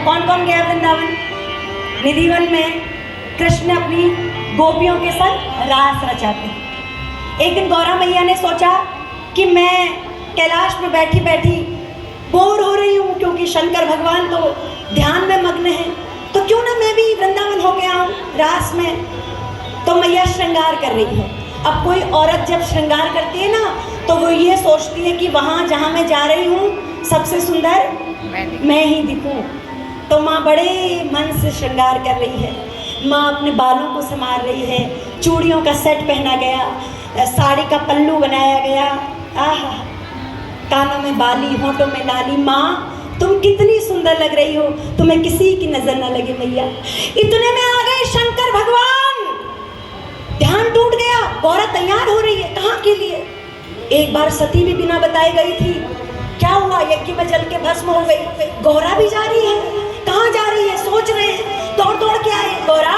कौन कौन गया वृंदावन? निधिवन में कृष्ण अपनी गोपियों के संग रास रचाते हैं। एक दिन गौरा मैया ने सोचा कि मैं कैलाश में बैठी बैठी बोर हो रही हूँ, क्योंकि शंकर भगवान तो ध्यान में मग्न है, तो क्यों ना मैं भी वृंदावन हो गया हूँ रास में। तो मैया श्रृंगार कर रही है। अब कोई औरत जब श्रृंगार करती है ना, तो वो ये सोचती है कि वहाँ जहाँ मैं जा रही हूँ सबसे सुंदर मैं ही दिखूँ। तो माँ बड़े मन से श्रृंगार कर रही है। माँ अपने बालों को संवार रही है, चूड़ियों का सेट पहना गया, साड़ी का पल्लू बनाया गया, आहा, कानों में बाली, होठों में लाली। माँ तुम कितनी सुंदर लग रही हो, तुम्हें किसी की नजर न लगे मैया। इतने में आ गए शंकर भगवान। ध्यान टूट गया, गौरा तैयार हो रही है कहाँ के लिए? एक बार सती भी बिना बताई गई थी। क्या हुआ? यज्ञ में जल के भस्म हो गई। गौरा भी जा रही है। कहाँ जा रही है? सोच रहे हैं, दौड़ दौड़ के आए। गौरा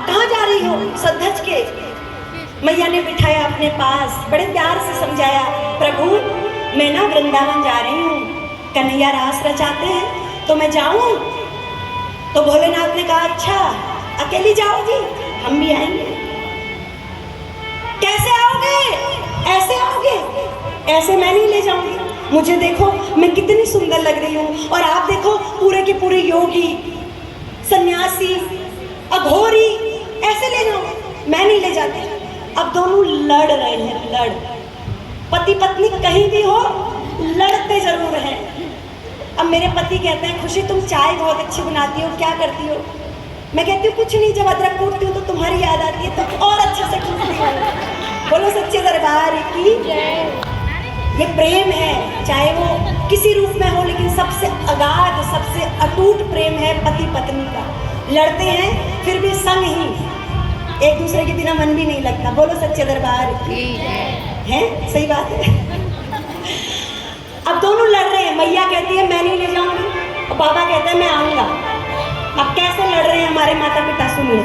कहाँ जा रही हो? सधज के मैया ने बिठाया अपने पास, बड़े प्यार से समझाया, प्रभु मैं ना वृंदावन जा रही हूँ, कन्हैया रास रचाते हैं, तो मैं जाऊँ? तो भोलेनाथ ने कहा अच्छा अकेली जाओगी? हम भी आएंगे। कैसे आओगे? ऐसे आओगे? ऐसे मैं नहीं ले जाऊंगी। मुझे देखो मैं कितनी सुंदर लग रही हूँ, और आप देखो पूरे के पूरे योगी, सन्यासी, अघोरी, ऐसे ले जाओ। मैं नहीं ले जाती। अब दोनों लड़ रहे हैं, लड़, पति पत्नी कहीं भी हो लड़ते जरूर हैं। अब मेरे पति कहते हैं खुशी तुम चाय बहुत अच्छी बनाती हो, क्या करती हो? मैं कहती हूँ कुछ नहीं, जब अदरक कूटती हूँ तो तुम्हारी याद आती है, तो और अच्छे से कूटती हूँ। बोलो सच्चे दरबार की। ये प्रेम है, चाहे वो किसी रूप में हो, लेकिन सबसे अगाध, सबसे अटूट प्रेम है पति पत्नी का। लड़ते हैं फिर भी संग ही, एक दूसरे के बिना मन भी नहीं लगता। बोलो सच्चे दरबार की। है सही बात है। अब दोनों लड़ रहे हैं। मैया कहती है मैं नहीं ले जाऊंगी, और बाबा कहता है मैं आऊंगा। अब कैसे लड़ रहे हैं हमारे माता पिता, सुनिए।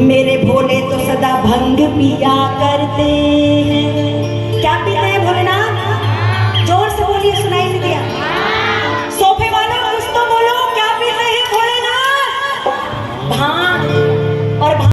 मेरे भोले तो सदा भंग पिया करते हैं। क्या पीते हैं भोलेनाथ? जोर से बोलिए, सुनाई नहीं दिया। सोफे वालों कुछ तो बोलो, क्या पीते हैं भोलेनाथ? भांग। और भांग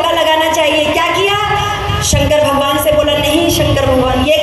रोका लगाना चाहिए। क्या किया? शंकर भगवान से बोला नहीं शंकर भगवान ये